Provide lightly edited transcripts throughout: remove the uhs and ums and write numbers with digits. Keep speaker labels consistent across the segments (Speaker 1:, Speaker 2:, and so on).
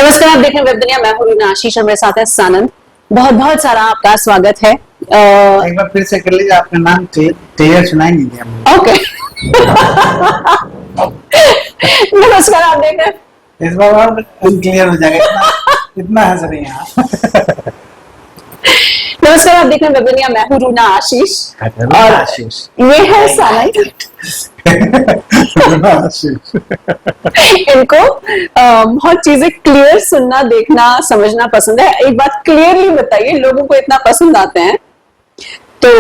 Speaker 1: नमस्कार, आप देख रहे हैं वेब दुनिया। मैं हूं रीना आशीष और मेरे साथ है सानंद। बहुत बहुत सारा आपका स्वागत है।
Speaker 2: एक बार फिर से कर लीजिए, आपका नाम क्लियर सुनाई नहीं दिया।
Speaker 1: ओके। नमस्कार, आप देख रहे हैं
Speaker 2: इस बार और क्लियर हो जाएगा। इतना हंस रही हैं आप।
Speaker 1: नमस्कार, आप देख रहे हैं वेब दुनिया। मैं हूं रीना आशीष और
Speaker 2: आशीष
Speaker 1: ये है सानंद। इनको बहुत चीजें क्लियर सुनना, देखना, समझना पसंद है। एक बात क्लियरली बताइए, लोगों को इतना पसंद आते हैं तो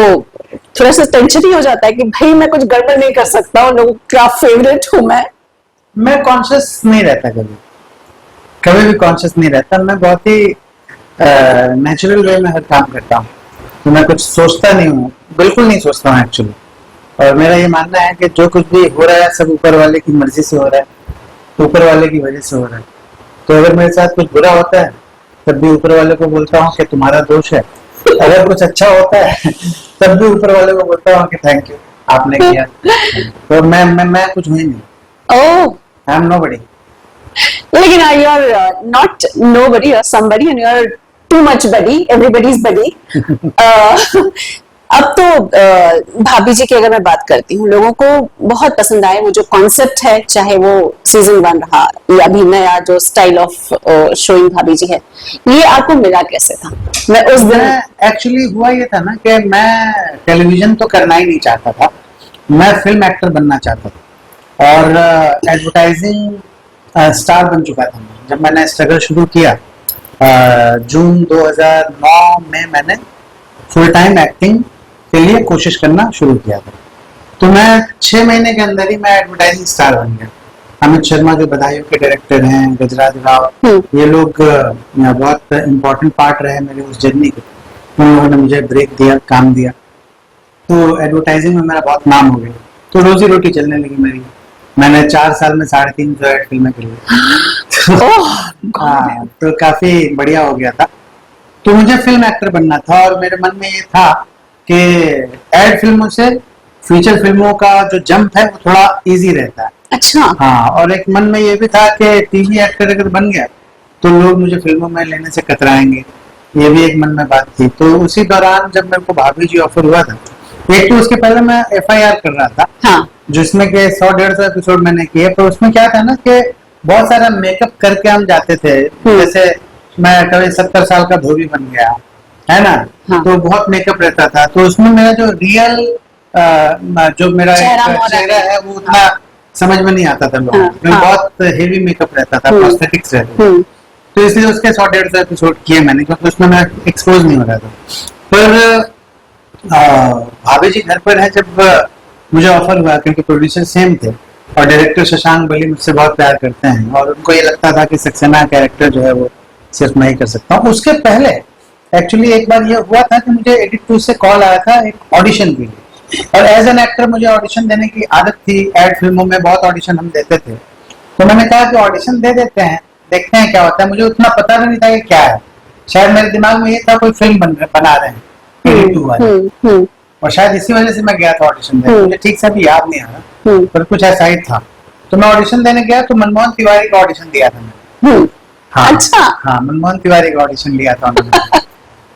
Speaker 1: थोड़ा सा टेंशन ही हो जाता है कि भाई मैं कुछ गड़बड़ नहीं कर सकता हूँ, लोगों का फेवरेट हूं
Speaker 2: मैं कॉन्शियस नहीं रहता, कभी भी कॉन्शियस नहीं रहता। मैं बहुत ही नेचुरल वे में हर काम करता हूँ, तो मैं कुछ सोचता नहीं हूँ, बिल्कुल नहीं सोचता हूँ एक्चुअली। और मेरा ये मानना है कि जो कुछ भी हो रहा है सब ऊपर वाले की मर्जी से हो रहा है, ऊपर वाले की वजह से हो रहा है। तो अगर मेरे साथ कुछ बुरा होता है तब भी ऊपर वाले को बोलता हूँ कि तुम्हारा दोष है। अगर कुछ अच्छा होता है तब भी ऊपर वाले को बोलता हूँ कि थैंक यू, आपने किया। तो मैं कुछ हुई नहीं।
Speaker 1: Oh,
Speaker 2: I am nobody.
Speaker 1: लेकिन you are not nobody, you are somebody and you are too much buddy, everybody is buddy. अब तो भाभी जी की अगर मैं बात करती हूँ, लोगों को बहुत पसंद आए वो जो कॉन्सेप्ट है, चाहे वो सीजन 1 रहा या अभी नया जो स्टाइल ऑफ शोइंग भाभी जी है, ये आपको मिला कैसे था? मैं उस दिन
Speaker 2: एक्चुअली हुआ ये था ना कि मैं टेलीविजन तो करना ही नहीं चाहता था, मैं फिल्म एक्टर बनना चाहता था और एडवर्टाइजिंग स्टार बन चुका था। जब मैंने स्ट्रगल शुरू किया जून 2009 में, मैंने फुल टाइम एक्टिंग के लिए कोशिश करना शुरू किया था। तो मैं 6 महीने के अंदर ही मैं एडवर्टाइजिंग स्टार बन गया। अमित शर्मा जो बधाइयों के डायरेक्टर हैं, गजराज राव, ये लोग बहुत इम्पोर्टेंट पार्ट रहे मेरे उस जर्नी के। उन लोगों ने मुझे ब्रेक दिया, काम दिया, तो एडवर्टाइजिंग में मेरा बहुत नाम हो गया। तो रोजी रोटी चलने लगी मेरी। मैंने 4 साल में 350 ऐड फिल्में कर ली। हाँ, तो काफी बढ़िया हो गया था। तो मुझे फिल्म एक्टर बनना था और मेरे मन में ये था कि एड फिल्मों से फीचर फिल्मों का जो जंप है वो थोड़ा इजी रहता है।
Speaker 1: अच्छा।
Speaker 2: हाँ, और एक मन में ये भी था कि टीवी एक्टर अगर बन गया तो लोग मुझे फिल्मों में लेने से कतराएंगे, ये भी एक मन में बात थी। तो उसी दौरान जब मेरे को भाभी जी ऑफर हुआ था, एक तो उसके पहले मैं FIR कर रहा था। हाँ। जिसमें के 100-150 एपिसोड मैंने किए। तो उसमें क्या था ना कि बहुत सारा मेकअप करके हम जाते थे। जैसे मैं कभी 70 साल का धोबी बन गया, है ना। हाँ। तो बहुत मेकअप रहता था, तो उसमें मेरा जो रियल जो मेरा चेहरा है वो उतना समझ में नहीं आता था लोगों को। बहुत हेवी मेकअप रहता था, प्रोस्थेटिक्स रहते थे। तो इसलिए उसके 100-150 एपिसोड किए मैंने, क्योंकि उसमें मैं एक्सपोज नहीं हो रहा था। पर भाभी जी घर पर है, जब मुझे ऑफर हुआ, क्योंकि प्रोड्यूसर सेम थे और डायरेक्टर शशांक बली मुझसे बहुत प्यार करते हैं और उनको ये लगता था कि सक्सेना कैरेक्टर जो है वो सिर्फ मैं ही कर सकता हूँ। उसके पहले एक्चुअली एक बार ये हुआ था कि मुझे एडिट टू से कॉल आया था एक ऑडिशन के लिए, और एज एन एक्टर मुझे ऑडिशन देने की आदत थी। एड फिल्मों में बहुत ऑडिशन हम देते थे, तो मैंने कहा कि ऑडिशन दे देते हैं, देखते हैं क्या होता है। मुझे उतना पता भी नहीं था कि क्या है, शायद मेरे दिमाग में ये था कोई फिल्म बना रहे हैं एडिट टू वाले, और शायद इसी वजह से मैं गया था ऑडिशन देने। मुझे ठीक से अभी याद नहीं आ रहा, पर कुछ ऐसा ही था। तो मैं ऑडिशन देने गया तो मनमोहन तिवारी का ऑडिशन दिया था मैंने। हाँ, अच्छा। हाँ, मनमोहन तिवारी का ऑडिशन लिया था उन्होंने।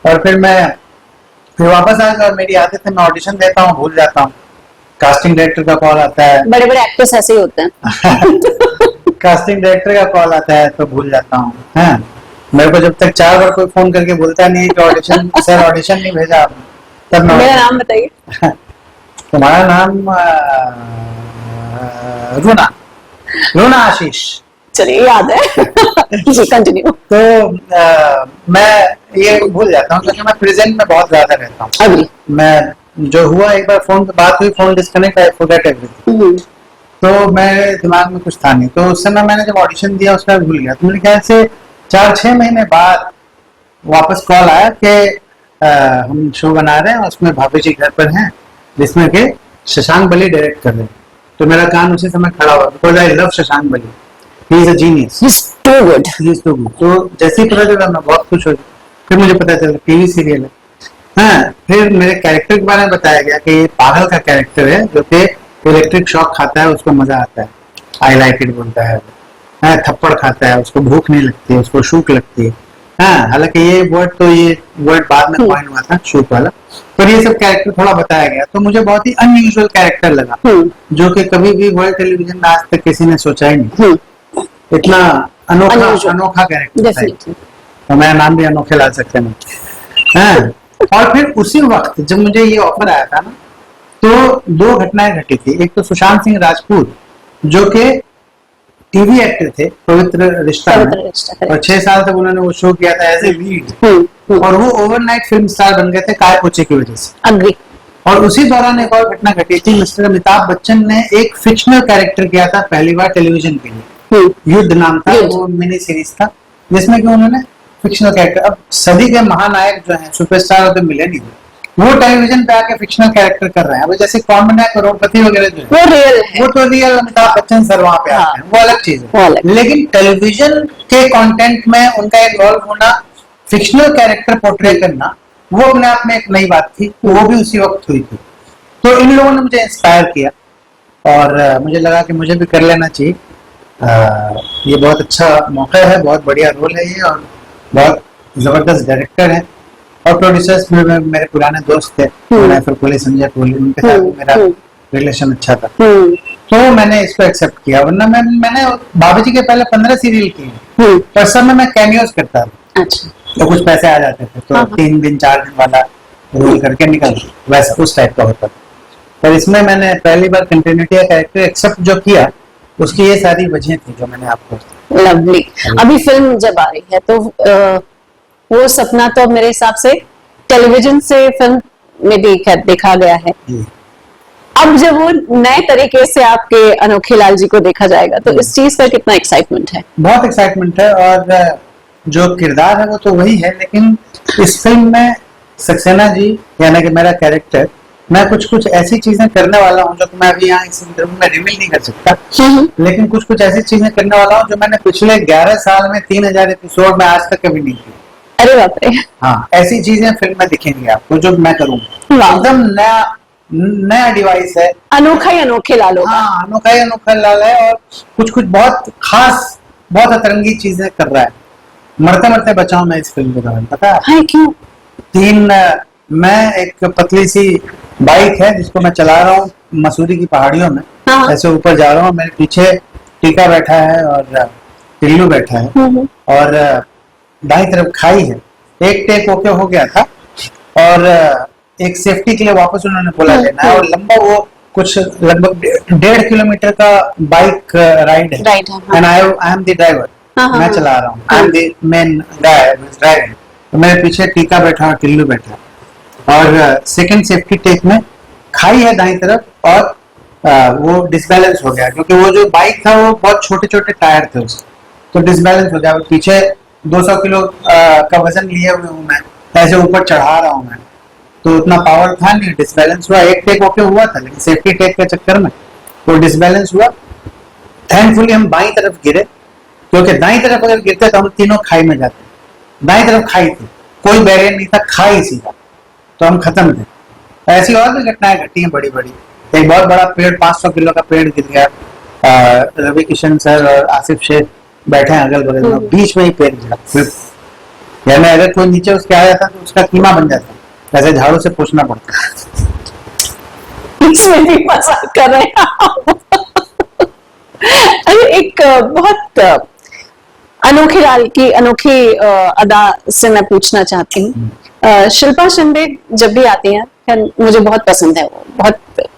Speaker 2: और फिर वापस आ गया। और मेरी आदत है, मैं ऑडिशन देता हूँ, भूल जाता हूँ। कास्टिंग डायरेक्टर का कॉल आता है,
Speaker 1: बड़े बड़े एक्टर्स ऐसे ही होते हैं।
Speaker 2: कास्टिंग डायरेक्टर का कॉल आता है तो भूल जाता हूँ। हाँ, मेरे को जब तक 4 बार कोई फोन करके बोलता नहीं कि ऑडिशन सर ऑडिशन नहीं भेजा आपने, तब मैं।
Speaker 1: मेरा नाम बताइए।
Speaker 2: तुम्हारा नाम रूना आशीष।
Speaker 1: चलिए, याद है। जी, कंटिन्यू।
Speaker 2: तो मैं ये भूल जाता हूँ क्योंकि मैं प्रेजेंट में बहुत ज्यादा रहता हूँ। अभी मैं जो हुआ, एक बार फोन पे बात हुई, phone disconnect, I forget everything. तो मेरे दिमाग में कुछ था नहीं। तो उस समय मैंने जब ऑडिशन दिया उसका भूल गया। तो मेरे ख्याल से 4-6 महीने बाद वापस कॉल आया कि हम शो बना रहे हैं, उसमें भाभी जी घर पर हैं, जिसमें के शशांक बली डायरेक्ट कर रहे हैं। तो मेरा कान उसी समय खड़ा हुआ, because I love Shashank Bali. He is a genius, he is too good, he is too good. तो जैसे ही पता चला मैं बहुत खुश हो गया। फिर मुझे पता चला टीवी सीरियल है। हाँ, फिर मेरे कैरेक्टर के बारे में बताया गया कि ये पागल का कैरेक्टर है जो कि इलेक्ट्रिक शॉक खाता है, उसको मजा आता है, आई लाइक इट बोलता है। थप्पड़ खाता है, उसको भूख नहीं लगती, उसको शूक लगती है। हाँ, हालांकि ये वर्ड बाद में कॉइन हुआ था, शूक वाला, पर ये सब कैरेक्टर थोड़ा बताया गया, तो मुझे बहुत ही अनयूजुअल कैरेक्टर लगा, जो कि कभी भी वर्ल्ड टेलीविजन में आज तक किसी ने सोचा ही नहीं। इतना अनोखा कैरेक्टर था, तो मेरा नाम भी अनोखे लाल सक्सेना। हाँ, और फिर उसी वक्त जब मुझे ये ऑफर आया था ना, तो दो घटनाएं घटी थी। एक तो सुशांत सिंह राजपूत, जो कि टीवी एक्टर थे पवित्र रिश्ता में, और 6 साल तक उन्होंने वो शो किया था एज ए लीड, और वो ओवरनाइट फिल्म स्टार बन गए थे काय पोचे की वजह से।
Speaker 1: अग्री।
Speaker 2: और उसी दौरान एक और घटना घटी थी, मिस्टर अमिताभ बच्चन ने एक फिक्शनल कैरेक्टर किया था पहली बार टेलीविजन के लिए, युद्ध नाम था, वो मिनी सीरीज था, जिसमें कि उन्होंने फिक्शनल कैरेक्टर, अब सदी के महानायक जो हैं, सुपरस्टार ऑफ द मिलेनियम, वो टेलीविजन पे आके फिक्शनल कैरेक्टर कर रहे हैं। अब जैसे कौन है करोड़पति वगैरह जो है,
Speaker 1: वो रियल है,
Speaker 2: वो तो रियल अमिताभ बच्चन सर वहां पे आते हैं, वो अलग चीज है। लेकिन टेलीविजन के कंटेंट में उनका इन्वॉल्व होना, फिक्शनल कैरेक्टर पोर्ट्रे करना, वो अपने आप में एक नई बात थी, वो भी उसी वक्त हुई थी। तो इन लोगों ने मुझे इंस्पायर किया, और मुझे लगा कि मुझे भी कर लेना चाहिए। ये बहुत अच्छा मौका है, बहुत बढ़िया रोल है ये, और बहुत जबरदस्त डायरेक्टर है, और प्रोड्यूसर्स में मेरे पुराने दोस्त थे, फिर कोहली, संजय कोहली, उनके साथ मेरा रिलेशन अच्छा था, तो मैंने इसको एक्सेप्ट किया। वरना मैंने भाभी जी के पहले 15 सीरियल किए, पर सब में मैं कैमियोज करता था।
Speaker 1: अच्छा।
Speaker 2: तो कुछ पैसे आ जाते थे, तो 3 दिन 4 दिन वाला रोल करके निकल, वैसा उस टाइप का होता था। पर इसमें मैंने पहली बार कंटिन्यूटी का कैरेक्टर एक्सेप्ट जो किया, उसकी ये सारी वजह थी जो मैंने आपको।
Speaker 1: लवली। अभी फिल्म जब आ रही है तो वो सपना तो मेरे हिसाब से टेलीविजन से फिल्म में देखा गया है। अब जब वो नए तरीके से आपके अनोखे लाल जी को देखा जाएगा, तो इस चीज पर कितना एक्साइटमेंट है?
Speaker 2: बहुत एक्साइटमेंट है, और जो किरदार है वो तो वही है, लेकिन इस फिल्म में सक्सेना जी यानी कि मेरा कैरेक्टर, मैं कुछ ऐसी चीजें करने वाला हूँ जो कि मैं अभी यहाँ इस इंटरव्यू में रिवील नहीं कर सकता, लेकिन कुछ ऐसी चीजें करने वाला हूँ जो मैंने पिछले 11 साल में 3000 एपिसोड में आज तक कभी नहीं की।
Speaker 1: अरे बाप रे।
Speaker 2: हाँ, ऐसी चीजें फिल्म में दिखेंगी आपको जो मैं करूंगा, एकदम नया डिवाइस है,
Speaker 1: अनोखा ही अनोखे लाल होगा।
Speaker 2: हाँ, अनोखा ही अनोखा लाल है, और कुछ बहुत खास, बहुत अतरंगी चीजें कर रहा है। मरते मरते बचाऊं मैं इस फिल्म के दौरान, पता है क्यों? मैं एक पतली सी बाइक है जिसको मैं चला रहा हूँ मसूरी की पहाड़ियों में, ऐसे ऊपर जा रहा हूँ, मेरे पीछे टीका बैठा है और टिल्लू बैठा है, और दाईं तरफ खाई है। एक टेक ओके हो गया था, और एक सेफ्टी के लिए वापस उन्होंने बोला लेना है, और लंबा वो कुछ लगभग 1.5 किलोमीटर का बाइक राइड है, and I am the driver, मैं चला रहा हूँ, I am the main guy driving, तो मेरे पीछे टीका बैठा और टिल्लू बैठा, और सेकंड सेफ्टी टेक में खाई है दाईं तरफ, और वो डिसबैलेंस हो गया, क्योंकि वो जो बाइक था वो बहुत छोटे छोटे टायर थे उसके, तो डिसबैलेंस हो गया। पीछे 200 किलो का वजन लिए हुए हूँ मैं, ऐसे ऊपर चढ़ा रहा हूँ मैं, तो उतना पावर था नहीं, डिसबैलेंस हुआ। एक टेक ओके हुआ था, लेकिन सेफ्टी टेक के चक्कर में वो डिसबैलेंस हुआ। थैंकफुली हम बाईं तरफ गिरे, क्योंकि दाईं तरफ अगर गिरते तो हम तीनों खाई में जाते। दाईं तरफ खाई थी, कोई बैरियर नहीं था, खाई सीधा, तो हम खत्म थे। ऐसी और भी घटनाएं घटी हैं बड़ी बड़ी। एक बहुत बड़ा पेड़, 500 किलो का पेड़ गिर गया, रवि किशन सर और आसिफ शेख बैठे हैं अगल बगल में, बीच में ही पेड़ गिरा, यानी अगर कोई नीचे उसके आ जाता तो उसका कीमा बन जाता, ऐसे झाड़ू से पोंछना पड़ता।
Speaker 1: इसमें भी मजाक कर रहे हैं। अरे एक बहुत अनोखे लाल की अनोखी अदा से मैं पूछना चाहती हूँ। शिल्पा शिंदे जब भी आती हैं, मुझे बहुत पसंद है, वो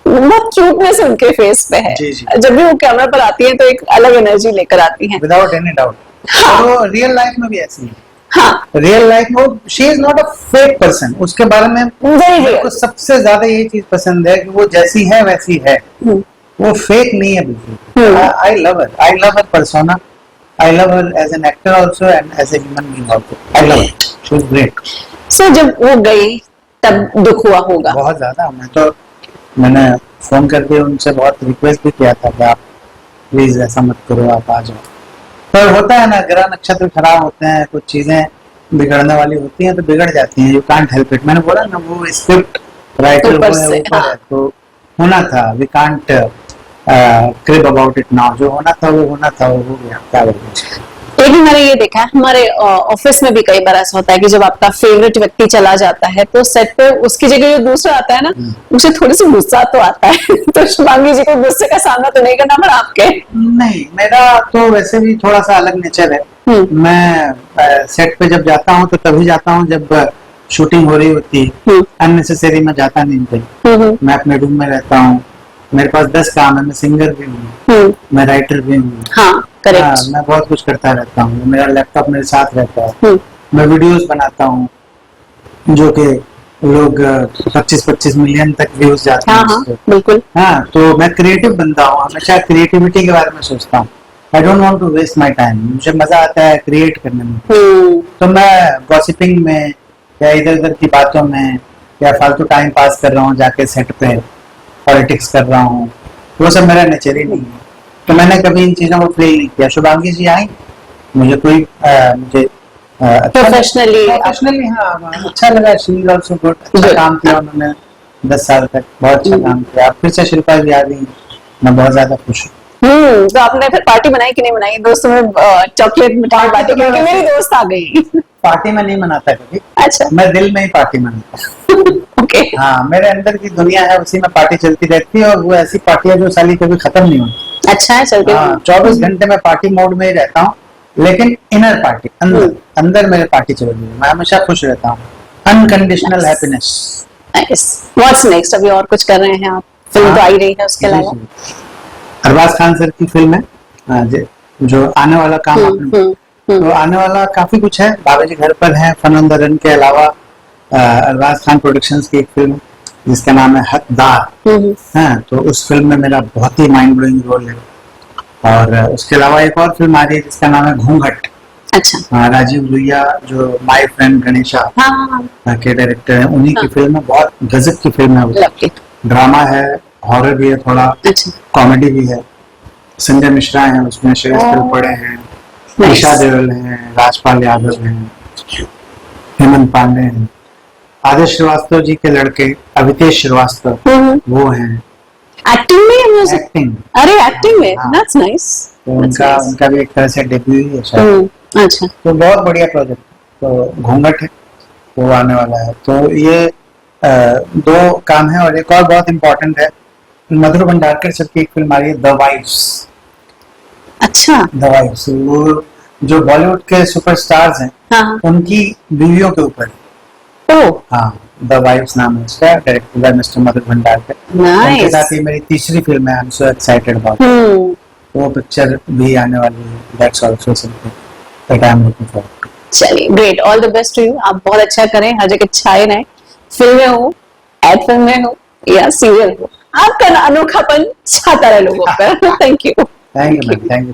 Speaker 1: बहुत क्यूटनेस उनके फेस पे है।
Speaker 2: जी, जी।
Speaker 1: जब भी वो कैमरा पर आती हैं तो एक अलग एनर्जी लेकर आती हैं,
Speaker 2: विदाउट एनी डाउट।
Speaker 1: हाँ।
Speaker 2: वो रियल लाइफ में भी ऐसी है।
Speaker 1: हाँ,
Speaker 2: रियल लाइफ में she is not a fake person. उसके बारे में मेरे को सबसे ज्यादा यही चीज पसंद है कि वो जैसी है वैसी है, वो फेक नहीं है बिल्कुल। I love her persona, I love her as an actor also and as a human being also. I love her, she is great.
Speaker 1: So जब वो गई तब दुख हुआ होगा
Speaker 2: बहुत ज्यादा। मैंने फोन करके उनसे बहुत रिक्वेस्ट भी किया था कि आप प्लीज ऐसा मत करो, आप आ जाओ। पर होता है ना, ग्रह नक्षत्र खराब होते हैं, कुछ चीजें बिगड़ने वाली होती हैं तो बिगड़ जाती हैं, यू कांट हेल्प इट। मैंने बोला ना, वो स्क्रिप्ट राइटर
Speaker 1: ऊपर
Speaker 2: वो है,
Speaker 1: से,
Speaker 2: ऊपर
Speaker 1: हाँ।
Speaker 2: है, तो होना था, we can't crib about it now, जो होना था वो होना था, वो हो गया, क्या बोलूं।
Speaker 1: लेकिन मैंने ये देखा है हमारे ऑफिस में भी कई बार ऐसा होता है कि जब आपका फेवरेट व्यक्ति चला जाता है तो सेट पे उसकी जगह जो दूसरा आता है ना, मुझे थोड़ी सी गुस्सा तो आता है तो शुभांगी जी को गुस्से का सामना तो नहीं करना पड़ा आपके?
Speaker 2: नहीं, मेरा तो वैसे भी थोड़ा सा अलग नेचर है। मैं सेट पे जब जाता हूँ तो तभी जाता हूँ जब शूटिंग हो रही होती है, अननेसेसरी मैं जाता नहीं कहीं। मैं अपने रूम में रहता हूँ, मेरे पास 10 काम है, मैं सिंगर भी हूँ, मैं राइटर भी हूँ।
Speaker 1: हाँ, करेक्ट।
Speaker 2: मैं बहुत कुछ करता रहता हूँ, मेरा लैपटॉप मेरे साथ रहता है, मैं वीडियोस बनाता हूँ जो कि लोग 25-25 मिलियन तक व्यूज जाते हैं।
Speaker 1: हाँ, बिल्कुल।
Speaker 2: हाँ, तो मैं क्रिएटिव बंदा हूँ, हमेशा क्रिएटिविटी के बारे में सोचता हूँ। I don't want to waste my time, मुझे मजा आता है क्रिएट करने में। तो मैं गॉसिपिंग में या इधर उधर की बातों में या फालतू टाइम पास कर रहा हूँ जाके सेट पे, पॉलिटिक्स कर रहा हूँ, वो सब मेरा नेचर ही नहीं है। तो मैंने कभी इन चीजों को फील नहीं किया। शुभांगी जी आई, मुझे कोई मुझे
Speaker 1: प्रोफेशनली
Speaker 2: हाँ अच्छा लगा। शी इज आल्सो गुड, अच्छा काम किया उन्होंने 10 साल तक, बहुत अच्छा काम किया। फिर से शिल्पा जी आ गई, मैं बहुत ज्यादा खुश हूँ।
Speaker 1: तो आपने फिर पार्टी बनाई कि नहीं बनाई दोस्तों में? चॉकलेट मिठाई पार्टी, क्योंकि मेरी दोस्त आ गई।
Speaker 2: पार्टी में नहीं मनाता कभी।
Speaker 1: अच्छा।
Speaker 2: मैं दिल में ही पार्टी मनाता।
Speaker 1: ओके।
Speaker 2: हाँ, मेरे अंदर की दुनिया है, उसी में पार्टी चलती रहती है, और वो ऐसी पार्टी है जो साली कभी खत्म नहीं होती।
Speaker 1: अच्छा है, चलते हैं।
Speaker 2: 24 घंटे में पार्टी मोड में ही रहता हूँ, लेकिन इनर पार्टी, अंदर मेरे पार्टी चल रही है, मैं हमेशा खुश रहता हूँ। Unconditional happiness.
Speaker 1: What's next? अभी और कुछ कर रहे हैं आप? फिल्म तो आ ही रही है, उसके अलावा
Speaker 2: अरबाज खान सर की फिल्म है जो आने वाला काम आपने, तो आने वाला काफी कुछ है। बाबा जी घर पर है, फन ऑन द रन के अलावा अरबाज खान प्रोडक्शंस की एक फिल्म जिसका नाम है हकदार। हाँ, तो उस फिल्म में मेरा बहुत ही माइंड ब्लोइंग रोल है। और उसके अलावा एक और फिल्म आ रही है जिसका नाम है घूंघट।
Speaker 1: अच्छा।
Speaker 2: राजीव लुहिया जो माय फ्रेंड गणेशा के डायरेक्टर हैं, उन्हीं की फिल्म है। बहुत गजब की फिल्म है वो। ड्रामा है, हॉरर भी है थोड़ा, कॉमेडी भी है। संजय मिश्रा हैं उसमें, श्रेयस तलपड़े हैं, ईशा देओल हैं, राजपाल यादव हैं, हेमंत पांडे हैं, आदर्श श्रीवास्तव जी के लड़के अभितेश श्रीवास्तव वो हैं।
Speaker 1: एक्टिंग में या म्यूजिक?
Speaker 2: एक्टिंग।
Speaker 1: अरे एक्टिंग में, दैट्स नाइस।
Speaker 2: तो उनका भी एक तरह से डेब्यू ही है शायद।
Speaker 1: अच्छा।
Speaker 2: तो बहुत बढ़िया प्रोजेक्ट। तो घूंघट है, वो आने वाला है। तो ये 2 काम है। और एक और बहुत इम्पोर्टेंट है, मधुर भंडारकर सर की एक फिल्म आ रही है, द वाइफ्स।
Speaker 1: अच्छा।
Speaker 2: द वाइफ्स, वो जो बॉलीवुड के सुपरस्टार्स हैं, उनकी बीवियों के ऊपर। हाँ, द वाइफ्स नाम है उसका, directed by mister Madhur Bhandarkar. उनके साथ ही मेरी तीसरी फिल्म है, I am so excited about. वो पिक्चर भी आने वाली है, that's also something that I am looking forward to.
Speaker 1: चलिए, great, all the best to you. आप बहुत अच्छा करें, हर जगह छाए रहें, फिल्में हो, एड फिल्में हो या सीरियल हो, आपका अनोखापन छाता रहे लोगों पर। Thank you.
Speaker 2: Thank you.